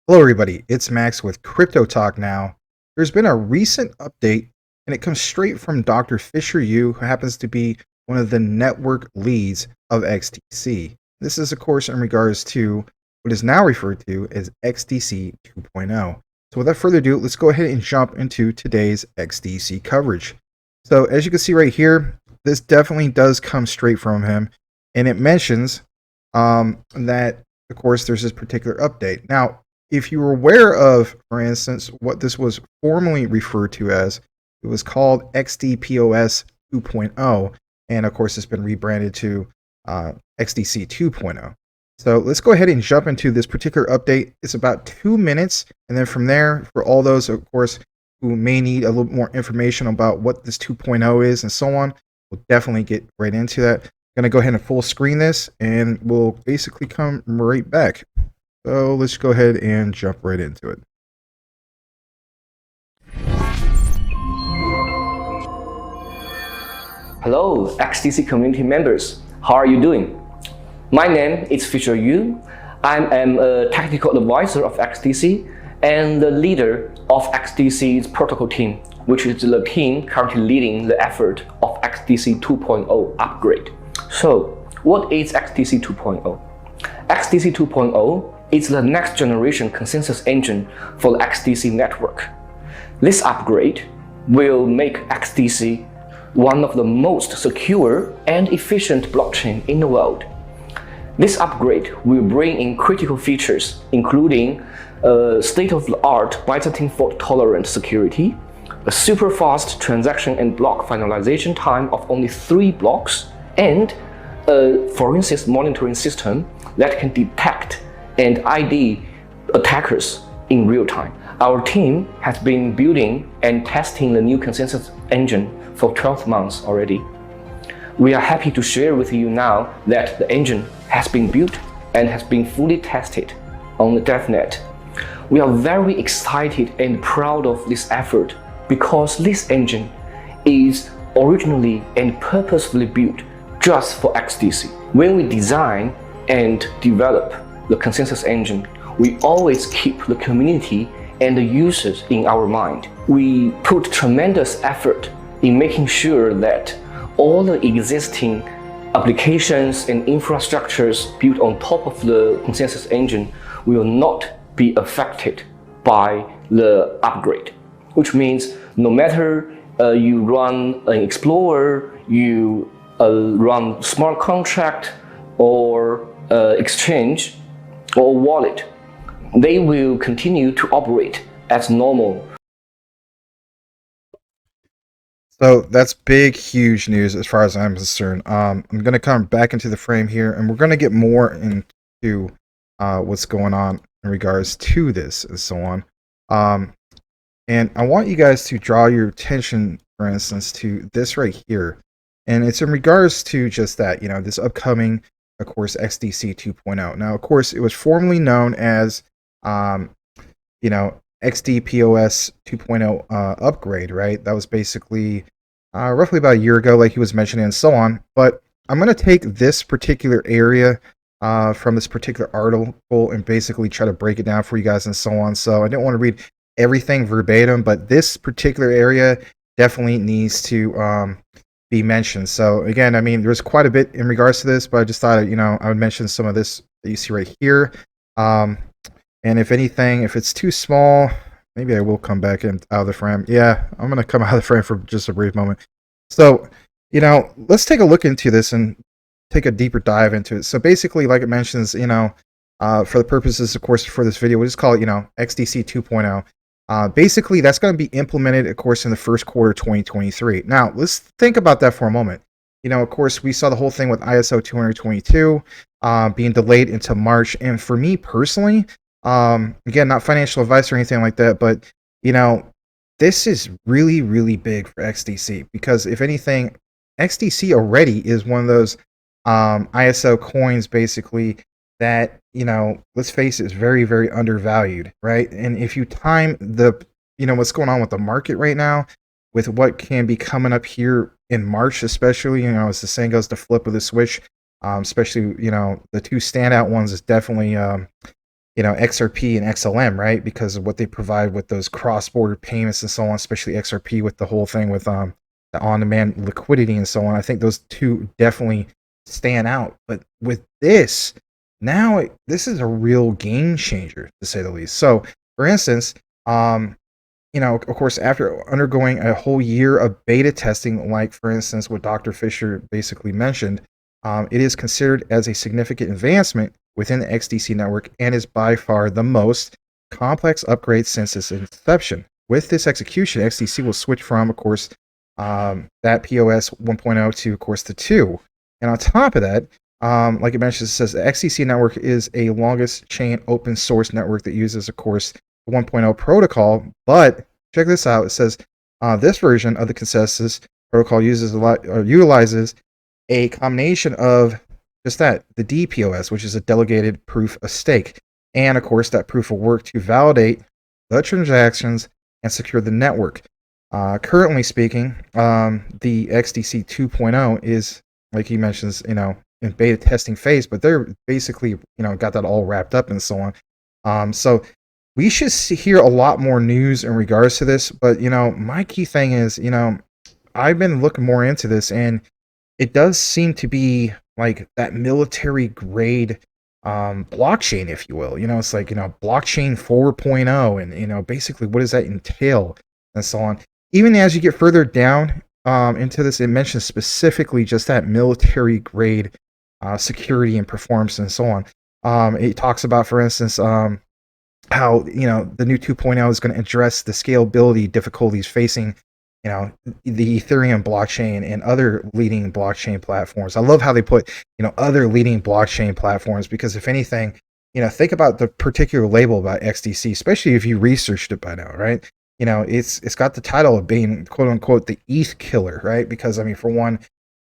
Hello, everybody. It's Max with Crypto Talk Now. There's been a recent update, and it comes straight from Dr. Fisher Yu, who happens to be one of the network leads of XDC. This is, of course, in regards to what is now referred to as XDC 2.0. So, without further ado, let's go ahead and jump into today's XDC coverage. So, as you can see right here, this definitely does come straight from him, and it mentions that, of course, there's this particular update. Now, if you were aware of, for instance, what this was formerly referred to as, it was called XDPOS 2.0, and of course, it's been rebranded to XDC 2.0. So let's go ahead and jump into this particular update. It's about 2 minutes, and then from there, for all those, of course, who may need a little more information about what this 2.0 is and so on, we'll definitely get right into that. I'm going to go ahead and full screen this, and we'll basically come right back. So let's go ahead and jump right into it. Hello, XDC community members. How are you doing? My name is Fisher Yu. I am a technical advisor of XDC and the leader of XDC's protocol team, which is the team currently leading the effort of XDC 2.0 upgrade. So, what is XDC 2.0? XDC 2.0 is the next generation consensus engine for the XDC network. This upgrade will make XDC one of the most secure and efficient blockchain in the world. This upgrade will bring in critical features, including state-of-the-art Byzantine fault-tolerant security, a super fast transaction and block finalization time of only 3 blocks, and a forensic monitoring system that can detect and ID attackers in real time. Our team has been building and testing the new consensus engine for 12 months already. We are happy to share with you now that the engine has been built and has been fully tested on the DevNet. We are very excited and proud of this effort because this engine is originally and purposefully built just for XDC. When we design and develop the consensus engine, we always keep the community and the users in our mind. We put tremendous effort in making sure that all the existing applications and infrastructures built on top of the consensus engine will not be affected by the upgrade, which means no matter you run an Explorer, you run smart contract or exchange or wallet, they will continue to operate as normal. So that's big, huge news as far as I'm concerned. I'm going to come back into the frame here, and we're going to get more into what's going on in regards to this and so on. And I want you guys to draw your attention, for instance, to this right here. And it's in regards to just that, this upcoming, of course, XDC 2.0. Now, of course, it was formerly known as, XDPOS 2.0 upgrade, right? That was basically roughly about a year ago, like he was mentioning, and so on. But I'm going to take this particular area from this particular article and basically try to break it down for you guys and so on. So I didn't want to read everything verbatim, but this particular area definitely needs to be mentioned. So again, I mean, there's quite a bit in regards to this, but I just thought, I would mention some of this that you see right here. And if anything, if it's too small, maybe I will come back out of the frame. Yeah, I'm going to come out of the frame for just a brief moment. So, let's take a look into this and take a deeper dive into it. So basically, like it mentions, for the purposes, of course, for this video, we'll just call it, XDC 2.0. Basically, that's going to be implemented, of course, in the first quarter 2023. Now, let's think about that for a moment. Of course, we saw the whole thing with ISO 222 being delayed into March. And for me personally, again, not financial advice or anything like that, but this is really, really big for XDC because if anything, XDC already is one of those ISO coins basically that, let's face it, is very, very undervalued, right? And if you time the, what's going on with the market right now with what can be coming up here in March, especially, as the saying goes, the flip of the switch, especially, the two standout ones is definitely XRP and XLM, right? Because of what they provide with those cross-border payments and so on, especially XRP with the whole thing with the on-demand liquidity and so on. I think those two definitely stand out. But with this, now this is a real game changer, to say the least. So, for instance, of course, after undergoing a whole year of beta testing, like for instance, what Dr. Fisher basically mentioned, it is considered as a significant advancement within the XDC network and is by far the most complex upgrade since its inception. With this execution, XDC will switch from, of course, that POS 1.0 to, of course, the 2. And on top of that, like it mentions, it says the XDC network is a longest chain open source network that uses, of course, 1.0 protocol, but check this out. It says this version of the consensus protocol utilizes a combination of just that, the DPoS, which is a delegated proof of stake, and of course that proof of work to validate the transactions and secure the network. Currently speaking, the XDC 2.0 is, like he mentions, in beta testing phase, but they're basically, got that all wrapped up and so on. So we should hear a lot more news in regards to this, but my key thing is, I've been looking more into this, and it does seem to be like that military grade blockchain, if you will. It's like blockchain 4.0, and basically what does that entail and so on. Even as you get further down into this, it mentions specifically just that military grade security and performance and so on. It talks about, for instance, how the new 2.0 is going to address the scalability difficulties facing the Ethereum blockchain and other leading blockchain platforms. I love how they put other leading blockchain platforms, because if anything, think about the particular label about XDC, especially if you researched it by now, right? It's got the title of being quote unquote the ETH killer, right? Because I mean, for one,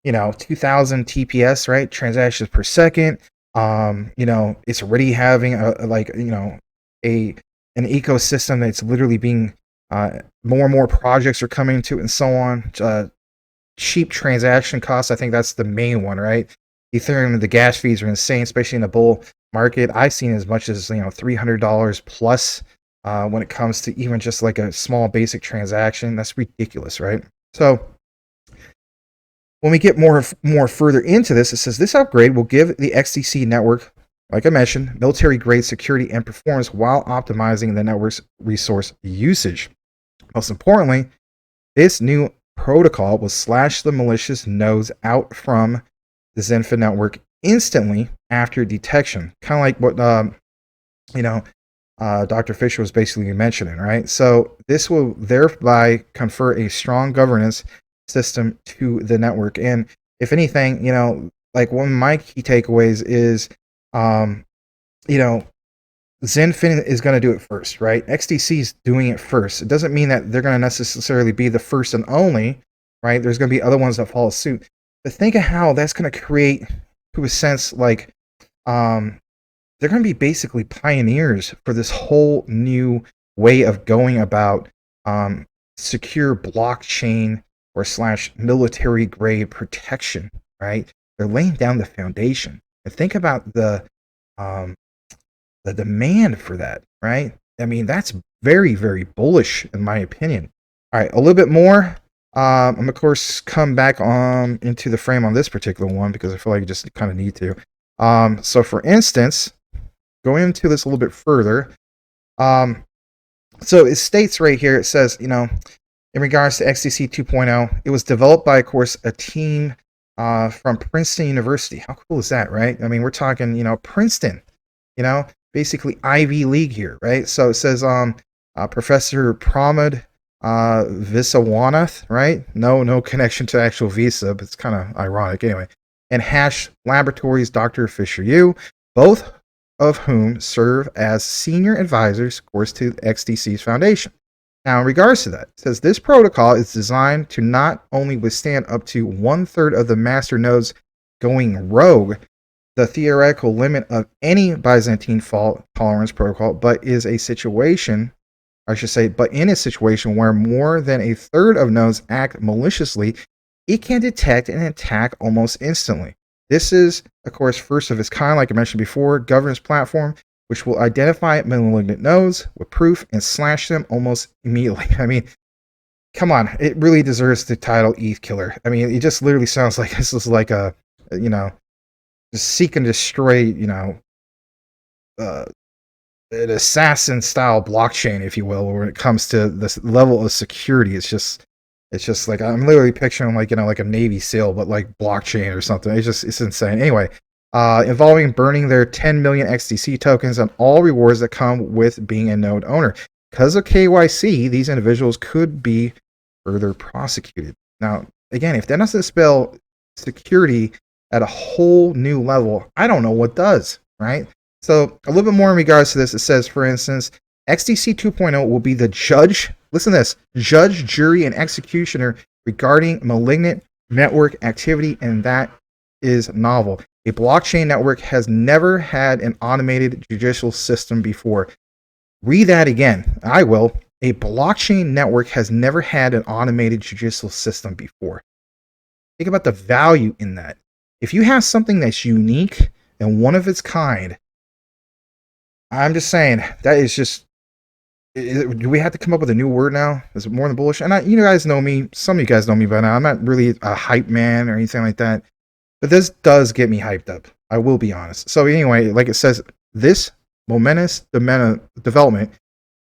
2000 TPS, right, transactions per second. It's already having an ecosystem that's literally being more and more projects are coming to it and so on. Cheap transaction costs, I think that's the main one, right? Ethereum, the gas fees are insane, especially in the bull market. I've seen as much as $300 plus when it comes to even just like a small basic transaction. That's ridiculous, right? So when we get more further into this, it says this upgrade will give the XDC network, like I mentioned, military-grade security and performance while optimizing the network's resource usage. Most importantly, this new protocol will slash the malicious nodes out from the Zenfin network instantly after detection. Kind of like what Dr. Fisher was basically mentioning, right? So this will thereby confer a strong governance system to the network. And if anything, like one of my key takeaways is Zenfin is going to do it first, right? XDC is doing it first. It doesn't mean that they're going to necessarily be the first and only, right? There's going to be other ones that follow suit. But think of how that's going to create, to a sense, like they're going to be basically pioneers for this whole new way of going about secure blockchain or / military grade protection, right? They're laying down the foundation. And think about the demand for that, right? I mean, that's very, very bullish in my opinion. All right, a little bit more. I'm of course come back on into the frame on this particular one because I feel like you just kind of need to. So for instance, going into this a little bit further, so it states right here, it says, in regards to XDC 2.0, it was developed by, of course, a team from Princeton University. How cool is that, right? I mean, we're talking, Princeton, basically Ivy League here, right? So it says Professor Pramod Viswanath, right? No connection to actual Visa, but it's kind of ironic anyway. And Hash Laboratories Dr. Fisher Yu, both of whom serve as senior advisors, of course, to XDC's foundation. Now, in regards to that, it says this protocol is designed to not only withstand up to 1/3 of the master nodes going rogue, the theoretical limit of any Byzantine fault tolerance protocol, but in a situation where more than 1/3 of nodes act maliciously, it can detect and attack almost instantly. This is, of course, first of its kind, like I mentioned before, governance platform which will identify malignant nodes with proof and slash them almost immediately. I mean, come on, it really deserves the title ETH killer. I mean, it just literally sounds like this is like a, just seek and destroy, uh, an assassin style blockchain, if you will, when it comes to this level of security. It's just like I'm literally picturing like like a Navy SEAL, but like blockchain or something. It's insane. Anyway, involving burning their 10 million XDC tokens and all rewards that come with being a node owner. Because of KYC, these individuals could be further prosecuted. Now, again, if that doesn't spell security at a whole new level, I don't know what does, right? So a little bit more in regards to this. It says, for instance, XDC 2.0 will be the judge, listen to this, judge, jury, and executioner regarding malignant network activity, and that is novel. A blockchain network has never had an automated judicial system before. Read that again. I will. A blockchain network has never had an automated judicial system before. Think about the value in that. If you have something that's unique and one of its kind, I'm just saying that is just. Do we have to come up with a new word now? Is it more than bullish? And you guys know me. Some of you guys know me by now. I'm not really a hype man or anything like that. But this does get me hyped up. I will be honest. So anyway, like it says, this momentous development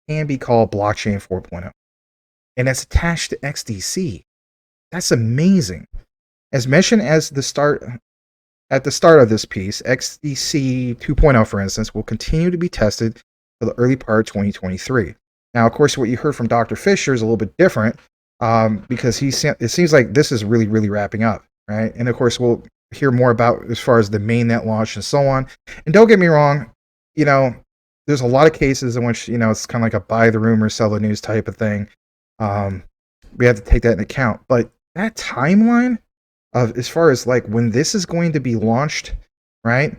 can be called blockchain 4.0. And it's attached to XDC. That's amazing. As mentioned at the start of this piece, XDC 2.0, for instance, will continue to be tested for the early part of 2023. Now, of course, what you heard from Dr. Fisher is a little bit different because it seems like this is really, really wrapping up, right? And of course, we'll hear more about as far as the mainnet launch and so on. And don't get me wrong, there's a lot of cases in which, it's kind of like a buy the rumor, sell the news type of thing. We have to take that into account. But that timeline of as far as like when this is going to be launched, right?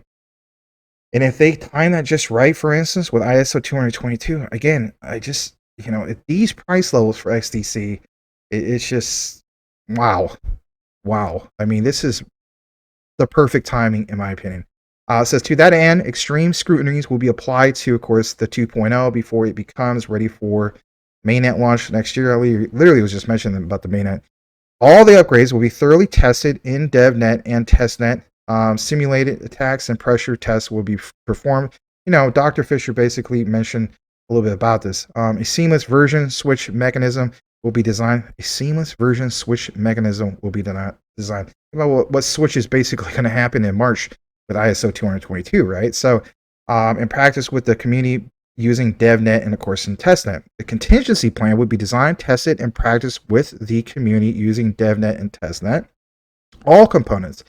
And if they time that just right, for instance, with ISO 222, again, I just, at these price levels for XDC, it's just, wow. I mean, this is the perfect timing, in my opinion. It says, to that end, extreme scrutinies will be applied to, of course, the 2.0 before it becomes ready for mainnet launch next year. I literally was just mentioning about the mainnet. All the upgrades will be thoroughly tested in DevNet and testnet. Simulated attacks and pressure tests will be performed. Dr. Fisher basically mentioned a little bit about this. A seamless version switch mechanism will be designed. A seamless version switch mechanism will be designed. About what switch is basically going to happen in March with ISO 222, right? So, in practice with the community using DevNet and, of course, in testnet. The contingency plan would be designed, tested, and practiced with the community using DevNet and testnet. All components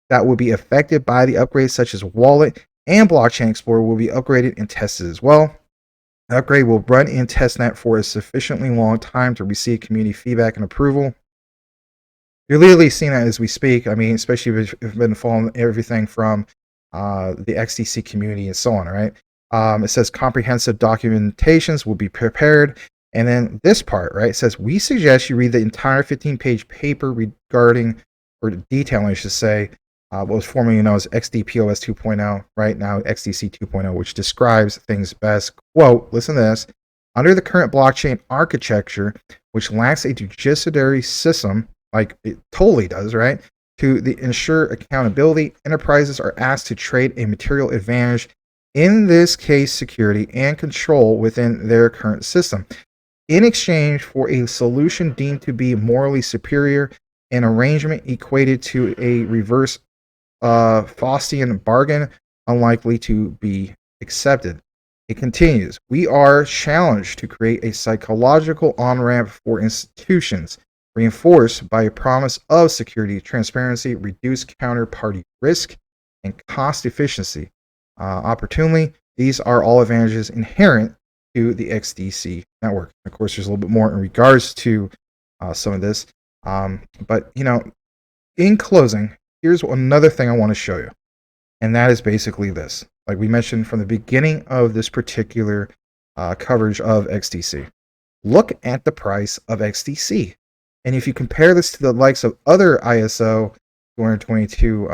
that will be affected by the upgrades, such as Wallet and Blockchain Explorer, will be upgraded and tested as well. The upgrade will run in testnet for a sufficiently long time to receive community feedback and approval. You're literally seeing that as we speak. I mean, especially if you've been following everything from the XDC community and so on, right? It says comprehensive documentations will be prepared. And then this part, right, it says, we suggest you read the entire 15-page paper regarding, or detailing, I should say, what was formerly known as XDPOS 2.0, right now XDC 2.0, which describes things best. Quote, listen to this. Under the current blockchain architecture, which lacks a judiciary system, like it totally does, right, to ensure accountability, enterprises are asked to trade a material advantage, in this case security and control within their current system, in exchange for a solution deemed to be morally superior, an arrangement equated to a reverse Faustian bargain, unlikely to be accepted. It continues, we are challenged to create a psychological on-ramp for institutions, reinforced by a promise of security, transparency, reduced counterparty risk, and cost efficiency. Opportunely, these are all advantages inherent to the XDC network. Of course, there's a little bit more in regards to some of this. But, in closing, here's another thing I want to show you. And that is basically this. Like we mentioned from the beginning of this particular coverage of XDC. Look at the price of XDC. And if you compare this to the likes of other ISO 222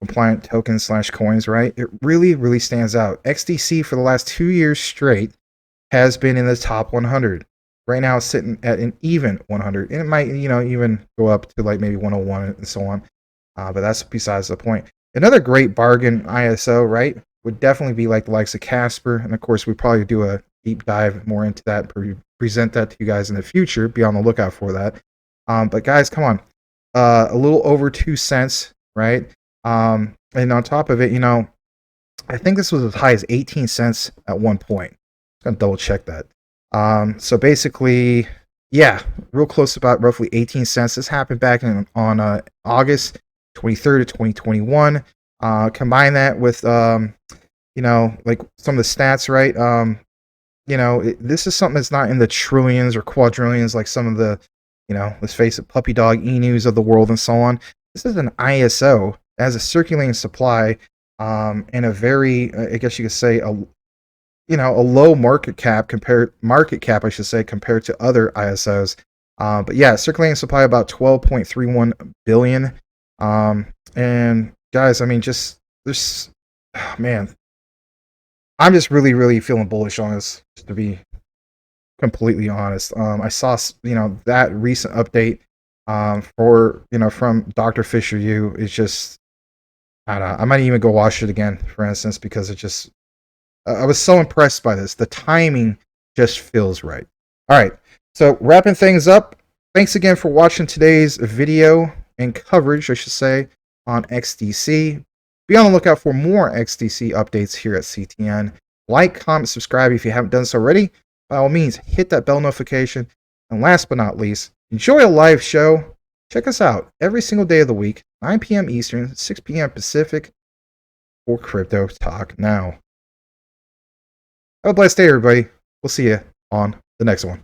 compliant tokens slash coins, right? It really, really stands out. XDC for the last 2 years straight has been in the top 100. Right now it's sitting at an even 100, and it might, even go up to like maybe 101 and so on. But that's besides the point. Another great bargain ISO, right, would definitely be like the likes of Casper, and of course we probably do a deep dive more into that, present that to you guys in the future. Be on the lookout for that. But guys, come on, a little over 2 cents, right? And on top of it, I think this was as high as 18 cents at one point. I'm gonna double check that. So basically, yeah, real close, about roughly 18 cents. This happened back on August 23rd of 2021. Combine that with like some of the stats, right? This is something that's not in the trillions or quadrillions like some of the, let's face it, puppy dog e-news of the world and so on. This is an ISO that has a circulating supply, and a very, I guess you could say, a low market cap, I should say, compared to other ISOs. But yeah, circulating supply about 12.31 billion. And guys, I mean, just this, man, I'm just really, really feeling bullish on this, just to be completely honest. I saw, that recent update, from Dr. Fisher U is just, I don't know, I might even go watch it again, for instance, because it just, I was so impressed by this. The timing just feels right. All right, so wrapping things up, thanks again for watching today's video and coverage, I should say, on XDC. Be on the lookout for more XDC updates here at CTN. Like, comment, subscribe if you haven't done so already. By all means, hit that bell notification. And last but not least, enjoy a live show. Check us out every single day of the week, 9 p.m. Eastern, 6 p.m. Pacific, for Crypto Talk Now. Have a blessed day, everybody. We'll see you on the next one.